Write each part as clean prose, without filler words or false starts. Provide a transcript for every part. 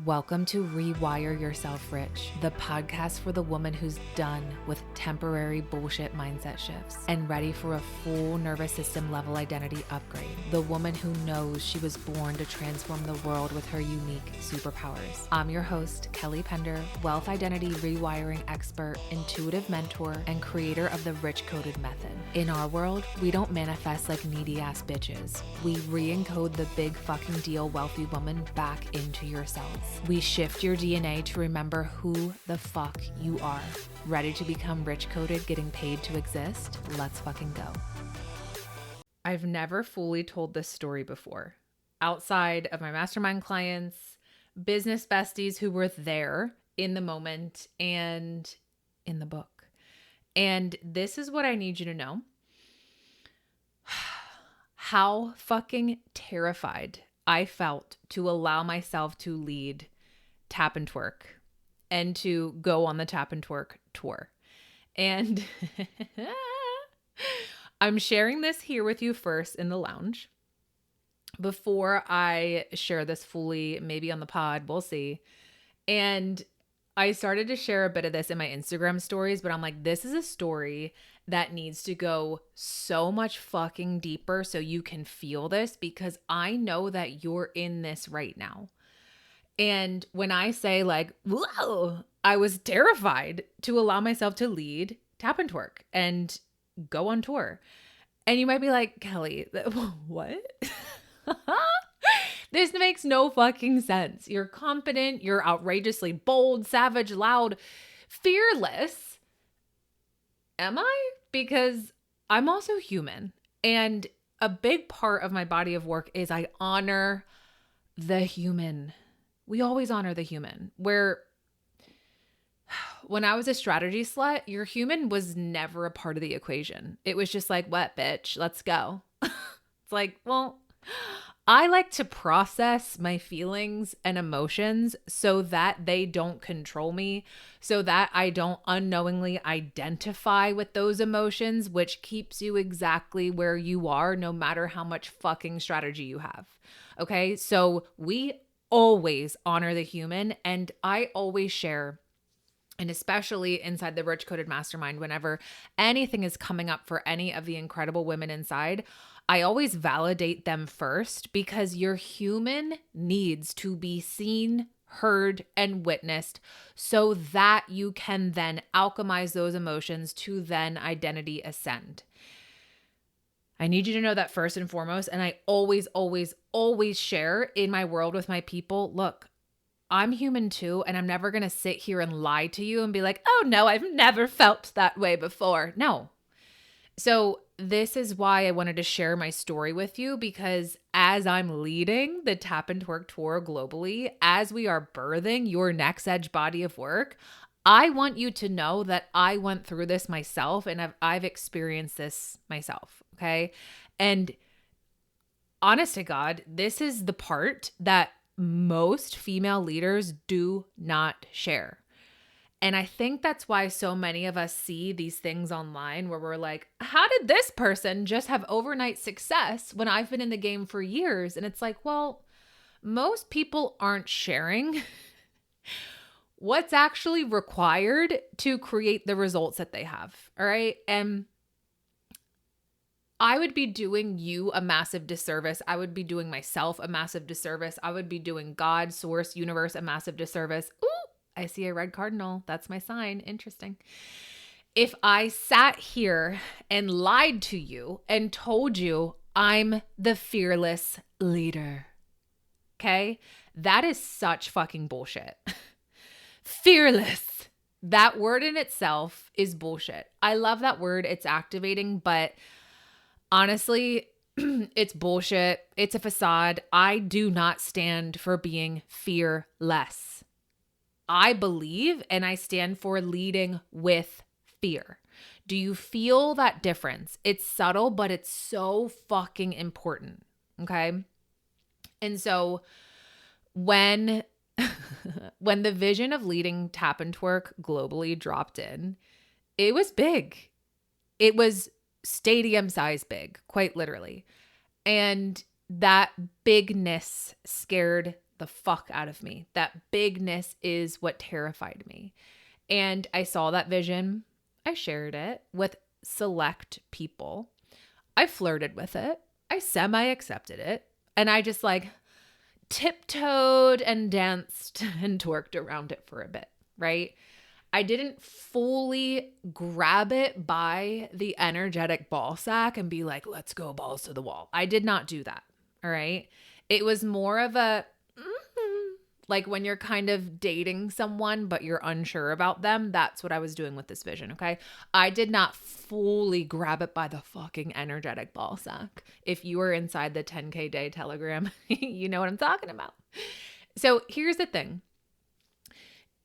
Welcome to Rewire Yourself Rich, the podcast for the woman who's done with temporary bullshit mindset shifts and ready for a full nervous system level identity upgrade. The woman who knows she was born to transform the world with her unique superpowers. I'm your host, Kelly Pender, wealth identity rewiring expert, intuitive mentor, and creator of the Rich Coded Method. In our world, we don't manifest like needy ass bitches. We re-encode the big fucking deal wealthy woman back into yourselves. We shift your DNA to remember who the fuck you are. Ready to become rich coded, getting paid to exist? Let's fucking go. I've never fully told this story before. Outside of my mastermind clients, business besties who were there in the moment and in the book. And this is what I need you to know. How fucking terrified I felt to allow myself to lead Tap and Twerk and to go on the Tap and Twerk tour. And I'm sharing this here with you first in the lounge before I share this fully, maybe on the pod, we'll see. And I started to share a bit of this in my Instagram stories, but I'm like, this is a story that needs to go so much fucking deeper so you can feel this, because I know that you're in this right now. And when I say like, whoa, I was terrified to allow myself to lead Tap and Twerk and go on tour. And you might be like, Kelly, what? This makes no fucking sense. You're confident, you're outrageously bold, savage, loud, fearless. Am I? Because I'm also human. And a big part of my body of work is I honor the human. We always honor the human. When I was a strategy slut, your human was never a part of the equation. It was just like, what, bitch? Let's go. It's like, well, I like to process my feelings and emotions so that they don't control me, so that I don't unknowingly identify with those emotions, which keeps you exactly where you are, no matter how much fucking strategy you have. Okay, so we always honor the human, and I always share, and especially inside the Rich Coded Mastermind, whenever anything is coming up for any of the incredible women inside, I always validate them first, because your human needs to be seen, heard, and witnessed so that you can then alchemize those emotions to then identity ascend. I need you to know that first and foremost, and I always, always, always share in my world with my people, look, I'm human too, and I'm never going to sit here and lie to you and be like, oh no, I've never felt that way before. No. So this is why I wanted to share my story with you, because as I'm leading the Tap and Twerk tour globally, as we are birthing your next edge body of work, I want you to know that I went through this myself, and I've experienced this myself. Okay. And honest to God, this is the part that most female leaders do not share. And I think that's why so many of us see these things online where we're like, how did this person just have overnight success when I've been in the game for years? And it's like, well, most people aren't sharing what's actually required to create the results that they have. All right. And I would be doing you a massive disservice. I would be doing myself a massive disservice. I would be doing God, source, universe a massive disservice. Ooh, I see a red cardinal. That's my sign. Interesting. If I sat here and lied to you and told you I'm the fearless leader, okay? That is such fucking bullshit. Fearless. That word in itself is bullshit. I love that word. It's activating, but honestly, it's bullshit. It's a facade. I do not stand for being fearless. I believe and I stand for leading with fear. Do you feel that difference? It's subtle, but it's so fucking important. Okay. And so when the vision of leading Tap and Twerk globally dropped in, it was big. It was stadium size big, quite literally. And that bigness scared the fuck out of me. That bigness is what terrified me. And I saw that vision. I shared it with select people. I flirted with it. I semi-accepted it. And I just like tiptoed and danced and twerked around it for a bit, right? I didn't fully grab it by the energetic ball sack and be like, let's go balls to the wall. I did not do that. All right. It was more of a, like when you're kind of dating someone, but you're unsure about them. That's what I was doing with this vision. Okay. I did not fully grab it by the fucking energetic ball sack. If you were inside the 10K day telegram, you know what I'm talking about. So here's the thing.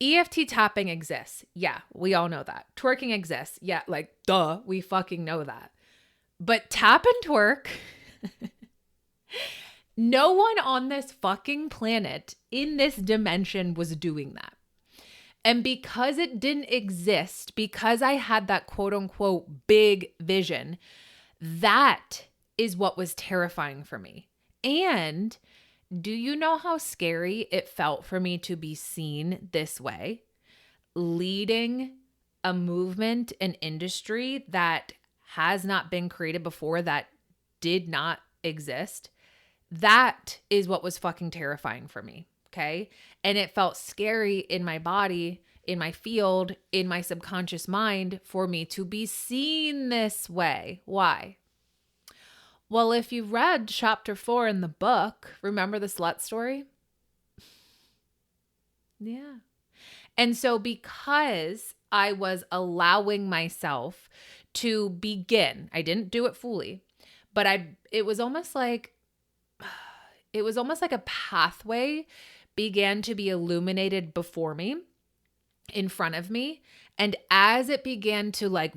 EFT tapping exists. Yeah, we all know that. Twerking exists. Yeah, like, duh, we fucking know that. But tap and twerk, no one on this fucking planet in this dimension was doing that. And because it didn't exist, because I had that quote unquote big vision, that is what was terrifying for me. And do you know how scary it felt for me to be seen this way? Leading a movement, an industry that has not been created before, that did not exist. That is what was fucking terrifying for me, okay? And it felt scary in my body, in my field, in my subconscious mind for me to be seen this way. Why? Well, if you read chapter 4 in the book, remember the slut story? Yeah. And so because I was allowing myself to begin, I didn't do it fully, but it was almost like a pathway began to be illuminated before me, in front of me. And as it began to like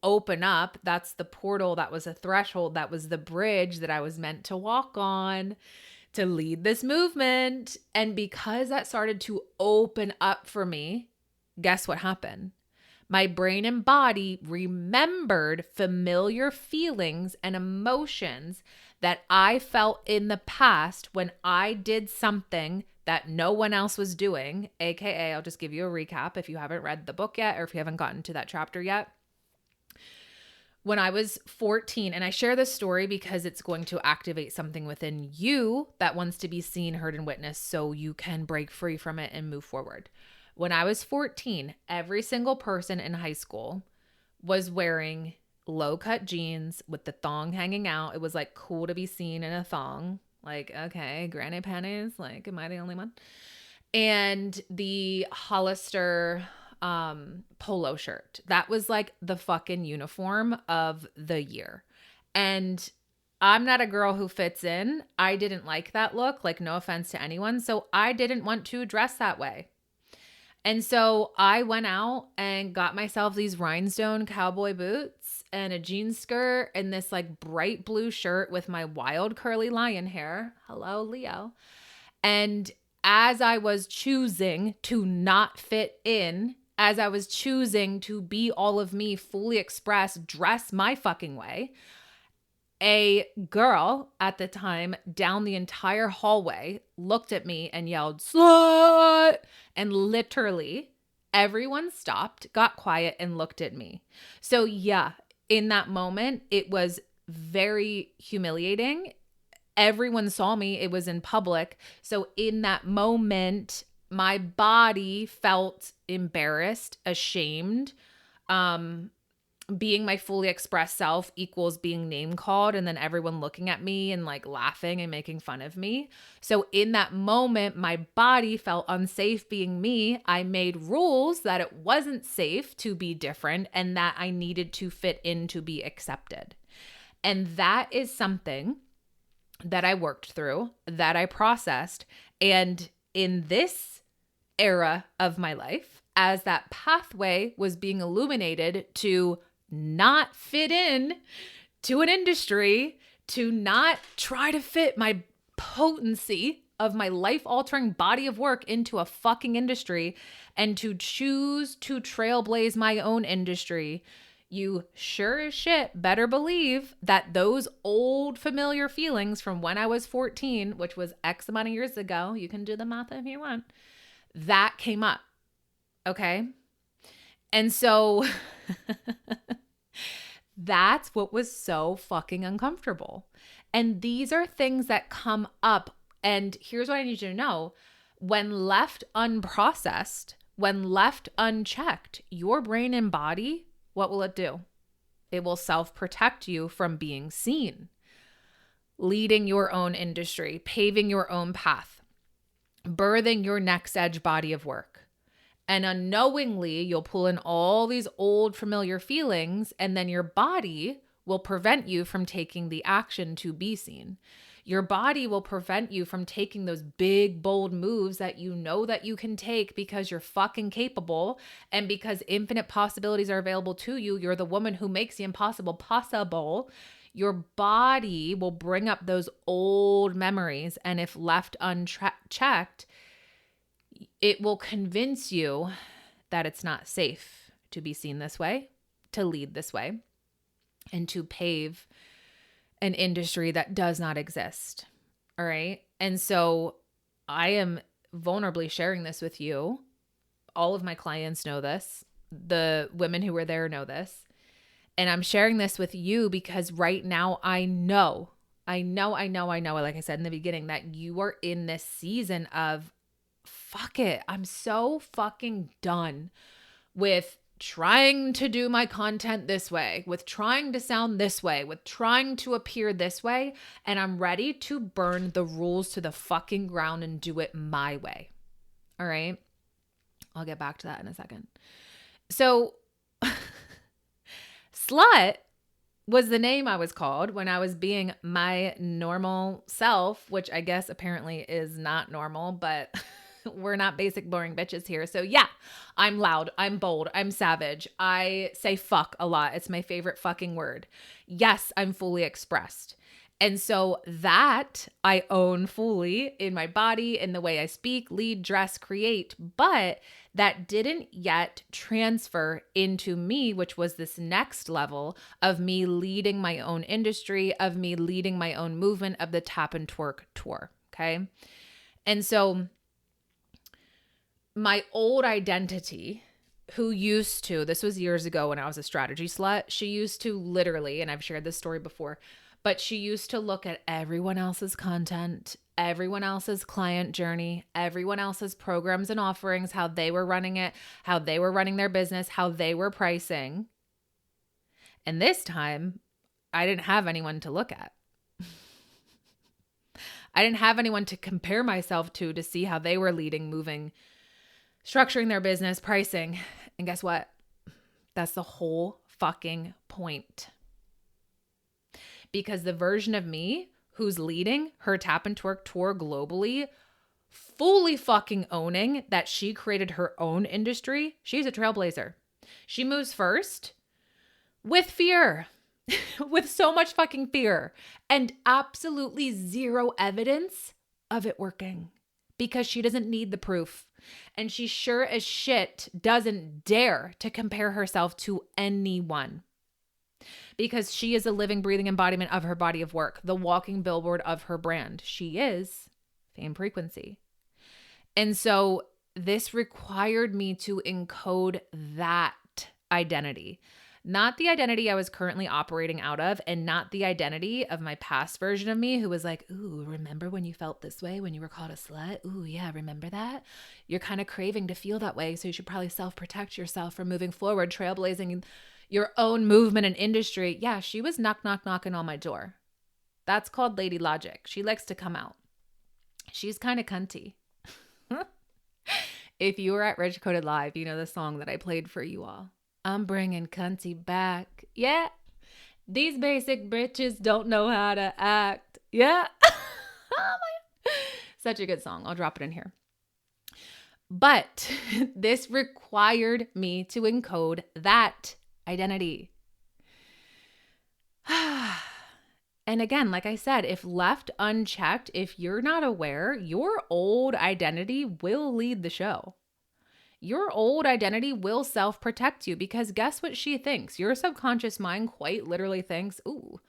open up, that's the portal, that was a threshold, that was the bridge that I was meant to walk on to lead this movement. And because that started to open up for me, guess what happened? My brain and body remembered familiar feelings and emotions that I felt in the past when I did something that no one else was doing, AKA, I'll just give you a recap if you haven't read the book yet or if you haven't gotten to that chapter yet. When I was 14, and I share this story because it's going to activate something within you that wants to be seen, heard, and witnessed so you can break free from it and move forward. When I was 14, every single person in high school was wearing low-cut jeans with the thong hanging out. It was like cool to be seen in a thong. Like, okay, granny panties, like, am I the only one? And the Hollister polo shirt. That was like the fucking uniform of the year. And I'm not a girl who fits in. I didn't like that look, like no offense to anyone. So I didn't want to dress that way. And so I went out and got myself these rhinestone cowboy boots and a jean skirt and this like bright blue shirt with my wild curly lion hair. Hello, Leo. And as I was choosing to not fit in, as I was choosing to be all of me, fully expressed, dress my fucking way, a girl at the time down the entire hallway looked at me and yelled, "Slut!" And literally everyone stopped, got quiet, and looked at me. So yeah, in that moment, it was very humiliating. Everyone saw me. It was in public. So in that moment, my body felt embarrassed, ashamed. Being my fully expressed self equals being name called and then everyone looking at me and like laughing and making fun of me. So in that moment, my body felt unsafe being me. I made rules that it wasn't safe to be different and that I needed to fit in to be accepted. And that is something that I worked through, that I processed. And in this era of my life, as that pathway was being illuminated to not fit in to an industry, to not try to fit my potency of my life-altering body of work into a fucking industry, and to choose to trailblaze my own industry, you sure as shit better believe that those old familiar feelings from when I was 14, which was X amount of years ago, you can do the math if you want, that came up. Okay. And so that's what was so fucking uncomfortable. And these are things that come up. And here's what I need you to know. When left unprocessed, when left unchecked, your brain and body, what will it do? It will self-protect you from being seen, leading your own industry, paving your own path, birthing your next edge body of work. And unknowingly, you'll pull in all these old familiar feelings, and then your body will prevent you from taking the action to be seen. Your body will prevent you from taking those big, bold moves that you know that you can take because you're fucking capable and because infinite possibilities are available to you. You're the woman who makes the impossible possible. Your body will bring up those old memories, and if left unchecked, it will convince you that it's not safe to be seen this way, to lead this way, and to pave an industry that does not exist. All right. And so I am vulnerably sharing this with you. All of my clients know this. The women who were there know this. And I'm sharing this with you because right now I know, like I said in the beginning, that you are in this season of fuck it. I'm so fucking done with trying to do my content this way, with trying to sound this way, with trying to appear this way. And I'm ready to burn the rules to the fucking ground and do it my way. All right. I'll get back to that in a second. So slut was the name I was called when I was being my normal self, which I guess apparently is not normal, but we're not basic boring bitches here. So yeah, I'm loud, I'm bold, I'm savage. I say fuck a lot. It's my favorite fucking word. Yes, I'm fully expressed. And so that I own fully in my body, in the way I speak, lead, dress, create, but that didn't yet transfer into me, which was this next level of me leading my own industry, of me leading my own movement of the Tap and Twerk tour. Okay. And so my old identity, who used to, this was years ago when I was a strategy slut, she used to literally, and I've shared this story before, but she used to look at everyone else's content, everyone else's client journey, everyone else's programs and offerings, how they were running it, how they were running their business, how they were pricing. And this time, I didn't have anyone to look at. I didn't have anyone to compare myself to see how they were leading, moving, structuring their business, pricing. And guess what? That's the whole fucking point. Because the version of me who's leading her Tap and Twerk tour globally, fully fucking owning that she created her own industry, she's a trailblazer. She moves first with fear, with so much fucking fear, and absolutely zero evidence of it working. Because she doesn't need the proof. And she sure as shit doesn't dare to compare herself to anyone. Because she is a living, breathing embodiment of her body of work, the walking billboard of her brand. She is Fame Frequency. And so this required me to encode that identity. Not the identity I was currently operating out of, and not the identity of my past version of me who was like, ooh, remember when you felt this way when you were called a slut? Ooh, yeah, remember that? You're kind of craving to feel that way, so you should probably self-protect yourself from moving forward, trailblazing your own movement and industry. Yeah, she was knocking on my door. That's called Lady Logic. She likes to come out. She's kind of cunty. If you were at Rich Coded Live, you know the song that I played for you all. I'm bringing cunty back. Yeah. These basic bitches don't know how to act. Yeah. Such a good song. I'll drop it in here. But this required me to encode that identity. And again, like I said, if left unchecked, if you're not aware, your old identity will lead the show. your old identity will self-protect you, because guess what she thinks? Your subconscious mind quite literally thinks, ooh,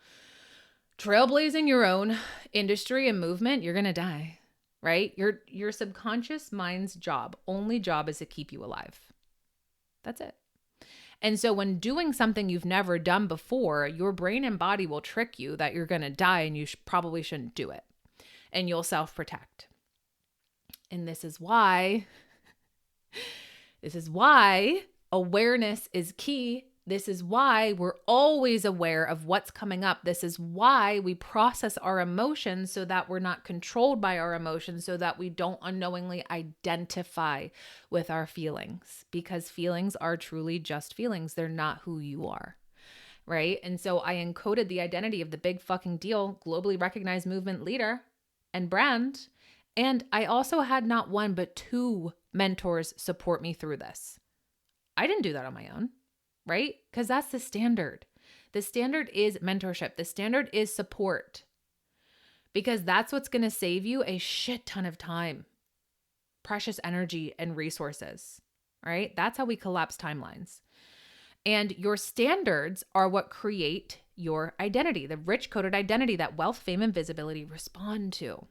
trailblazing your own industry and movement, you're going to die, right? Your subconscious mind's only job is to keep you alive. That's it. And so when doing something you've never done before, your brain and body will trick you that you're going to die and you probably shouldn't do it. And you'll self-protect. And this is why awareness is key. This is why we're always aware of what's coming up. This is why we process our emotions so that we're not controlled by our emotions, so that we don't unknowingly identify with our feelings, because feelings are truly just feelings. They're not who you are, right? And so I encoded the identity of the big fucking deal, globally recognized movement leader and brand. And I also had not one, but 2 mentors support me through this. I didn't do that on my own. Right? Because that's the standard. The standard is mentorship. The standard is support. Because that's what's going to save you a shit ton of time, precious energy, and resources. Right? That's how we collapse timelines. And your standards are what create your identity, the rich coded identity that wealth, fame, and visibility respond to.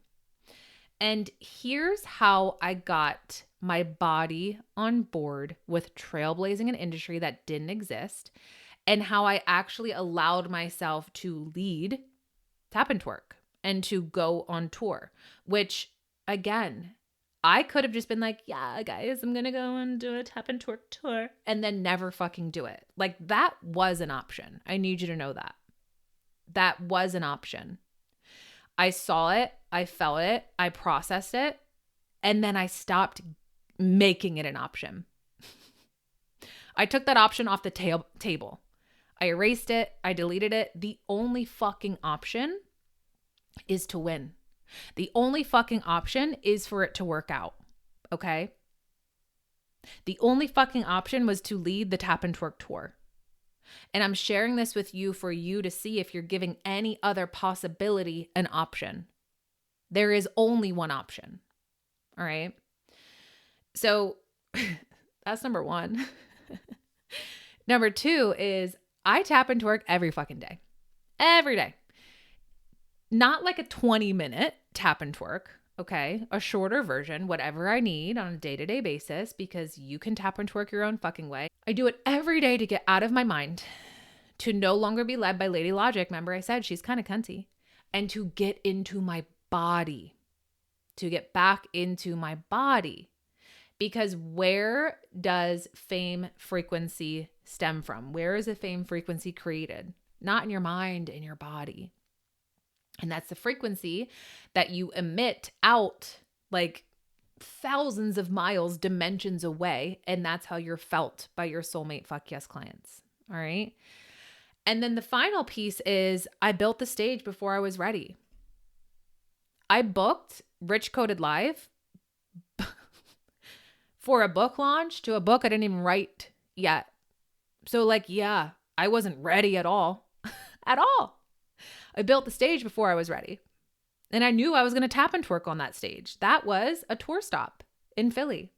And here's how I got my body on board with trailblazing an industry that didn't exist, and how I actually allowed myself to lead Tap Twerk and to go on tour, which again, I could have just been like, yeah, guys, I'm going to go and do a Tap Twerk tour and then never fucking do it. Like, that was an option. I need you to know that. That was an option. I saw it, I felt it, I processed it, and then I stopped making it an option. I took that option off the table. I erased it, I deleted it. The only fucking option is to win. The only fucking option is for it to work out, okay? The only fucking option was to lead the Tap Twerk tour. And I'm sharing this with you for you to see if you're giving any other possibility an option. There is only one option. All right. So that's number 1. Number 2 is I tap and twerk every fucking day. Every day. Not like a 20-minute tap and twerk. Okay. A shorter version, whatever I need on a day-to-day basis, because you can tap and twerk your own fucking way. I do it every day to get out of my mind, to no longer be led by Lady Logic. Remember I said she's kind of cunty. And to get into my body, to get back into my body. Because where does fame frequency stem from? Where is the fame frequency created? Not in your mind, in your body. And that's the frequency that you emit out like thousands of miles, dimensions away. And that's how you're felt by your soulmate fuck yes clients. All right. And then the final piece is I built the stage before I was ready. I booked Rich Coded Live for a book launch to a book I didn't even write yet. So like, yeah, I wasn't ready at all. At all. I built the stage before I was ready. And I knew I was going to tap and twerk on that stage. That was a tour stop in Philly.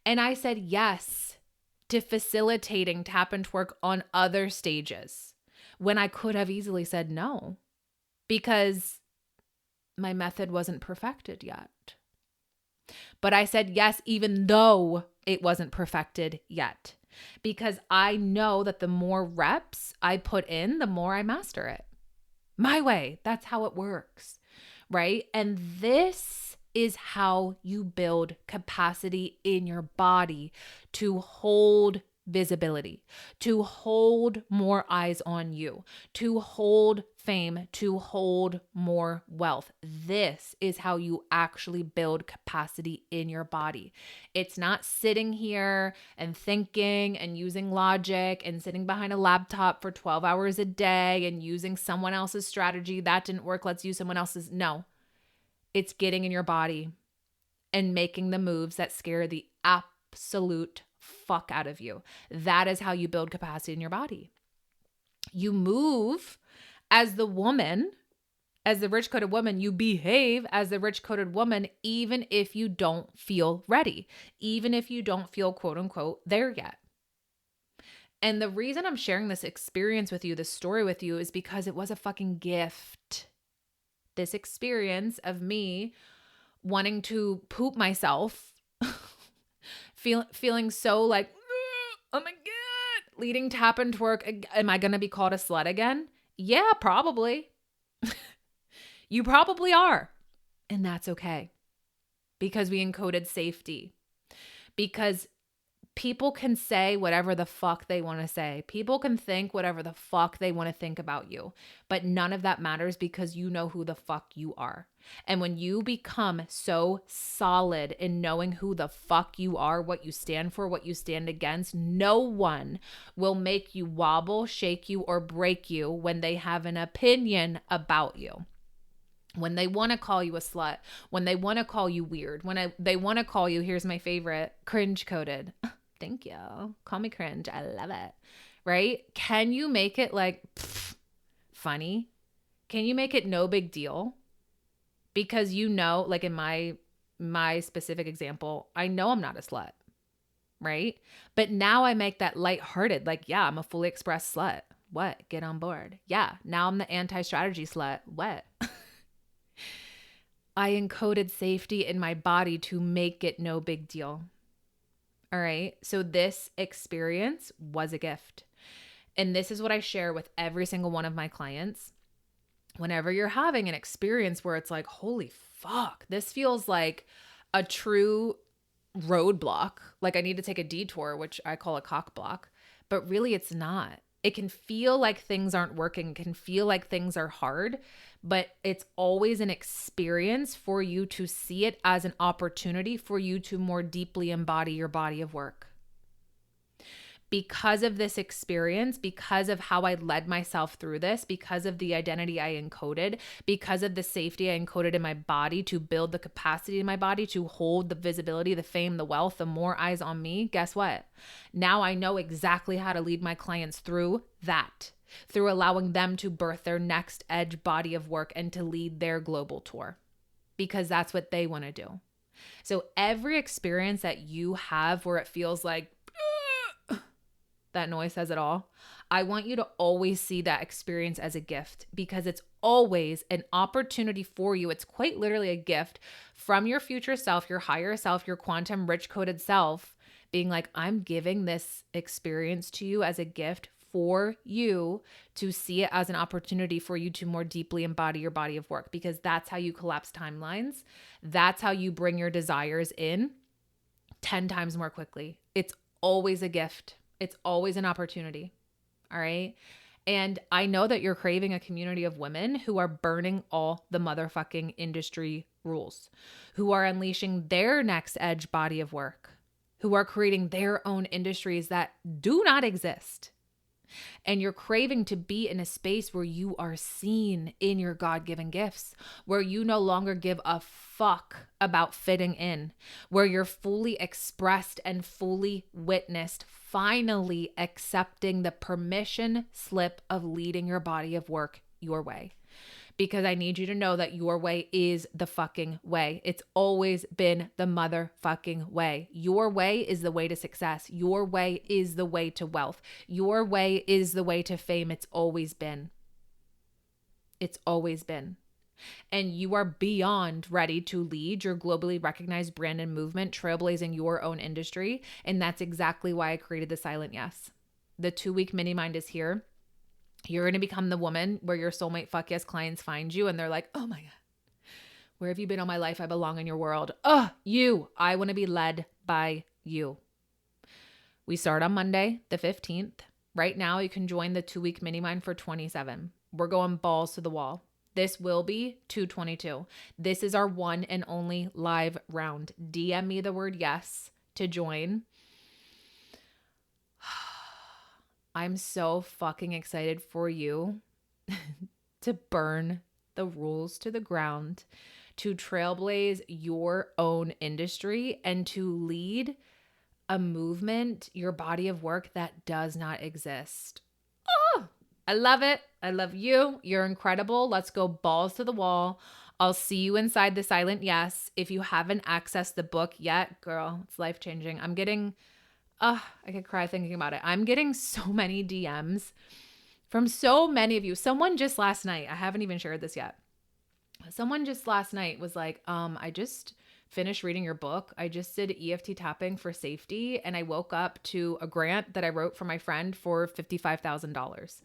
And I said yes to facilitating tap and twerk on other stages when I could have easily said no, because my method wasn't perfected yet. But I said yes, even though it wasn't perfected yet, because I know that the more reps I put in, the more I master it. My way. That's how it works, right? And this is how you build capacity in your body to hold visibility, to hold more eyes on you, to hold fame, to hold more wealth. This is how you actually build capacity in your body. It's not sitting here and thinking and using logic and sitting behind a laptop for 12 hours a day and using someone else's strategy. That didn't work. Let's use someone else's. No, it's getting in your body and making the moves that scare the absolute fuck out of you. That is how you build capacity in your body. You move as the woman, as the rich coded woman, you behave as the rich coded woman, even if you don't feel ready, even if you don't feel quote unquote there yet. And the reason I'm sharing this experience with you, this story with you, is because it was a fucking gift. This experience of me wanting to poop myself, feeling so like, oh my God, leading tap and twerk. Am I going to be called a slut again? Yeah, probably. You probably are. And that's okay. Because we encoded safety. Because people can say whatever the fuck they want to say. People can think whatever the fuck they want to think about you. But none of that matters because you know who the fuck you are. And when you become so solid in knowing who the fuck you are, what you stand for, what you stand against, no one will make you wobble, shake you, or break you when they have an opinion about you. When they want to call you a slut, when they want to call you weird, they want to call you, here's my favorite, cringe coded. Thank you. Call me cringe. I love it. Right? Can you make it like funny? Can you make it no big deal? Because you know, like in my specific example, I know I'm not a slut. Right? But now I make that lighthearted, like, yeah, I'm a fully expressed slut. What? Get on board. Yeah. Now I'm the anti-strategy slut. What? I encoded safety in my body to make it no big deal. All right. So this experience was a gift. And this is what I share with every single one of my clients. Whenever you're having an experience where it's like, holy fuck, this feels like a true roadblock. Like I need to take a detour, which I call a cock block, but really it's not. It can feel like things aren't working, can feel like things are hard, but it's always an experience for you to see it as an opportunity for you to more deeply embody your body of work. Because of this experience, because of how I led myself through this, because of the identity I encoded, because of the safety I encoded in my body to build the capacity in my body to hold the visibility, the fame, the wealth, the more eyes on me, guess what? Now I know exactly how to lead my clients through that, through allowing them to birth their next edge body of work and to lead their global tour, because that's what they want to do. So every experience that you have where it feels like, that noise says it all. I want you to always see that experience as a gift because it's always an opportunity for you. It's quite literally a gift from your future self, your higher self, your quantum rich coded self, being like, I'm giving this experience to you as a gift for you to see it as an opportunity for you to more deeply embody your body of work, because that's how you collapse timelines. That's how you bring your desires in 10 times more quickly. It's always a gift. It's always an opportunity. All right. And I know that you're craving a community of women who are burning all the motherfucking industry rules, who are unleashing their next edge body of work, who are creating their own industries that do not exist. And you're craving to be in a space where you are seen in your God-given gifts, where you no longer give a fuck about fitting in, where you're fully expressed and fully witnessed, finally accepting the permission slip of leading your body of work your way. Because I need you to know that your way is the fucking way. It's always been the motherfucking way. Your way is the way to success. Your way is the way to wealth. Your way is the way to fame. It's always been. It's always been. And you are beyond ready to lead your globally recognized brand and movement, trailblazing your own industry. And that's exactly why I created the Silent Yes. The 2-week mini mind is here. You're going to become the woman where your soulmate fuck yes clients find you and they're like, oh my God, where have you been all my life? I belong in your world. Oh, you. I want to be led by you. We start on Monday, the 15th. Right now, you can join the 2-week mini mind for $27. We're going balls to the wall. This will be $222. This is our one and only live round. DM me the word yes to join. I'm so fucking excited for you to burn the rules to the ground, to trailblaze your own industry, and to lead a movement, your body of work that does not exist. Oh, I love it. I love you. You're incredible. Let's go balls to the wall. I'll see you inside the Silent Yes. If you haven't accessed the book yet, girl, it's life-changing. I'm getting, I could cry thinking about it. I'm getting so many DMs from so many of you. Someone just last night, I haven't even shared this yet. Someone just last night was like, I just finished reading your book. I just did EFT tapping for safety, and I woke up to a grant that I wrote for my friend for $55,000.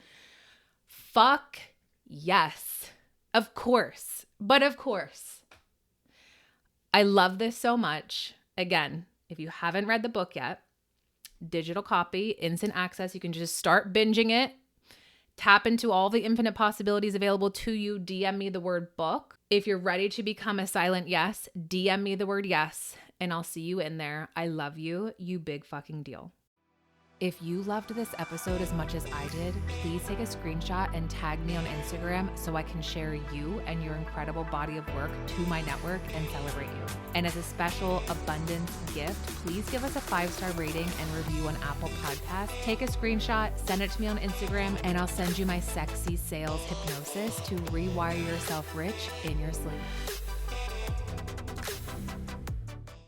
Fuck yes. Of course. But of course. I love this so much. Again, if you haven't read the book yet, digital copy, instant access. You can just start binging it. Tap into all the infinite possibilities available to you. DM me the word book. If you're ready to become a Silent Yes, DM me the word yes, and I'll see you in there. I love you, you big fucking deal. If you loved this episode as much as I did, please take a screenshot and tag me on Instagram so I can share you and your incredible body of work to my network and celebrate you. And as a special abundance gift, please give us a 5-star rating and review on Apple Podcasts. Take a screenshot, send it to me on Instagram, and I'll send you my sexy sales hypnosis to rewire yourself rich in your sleep.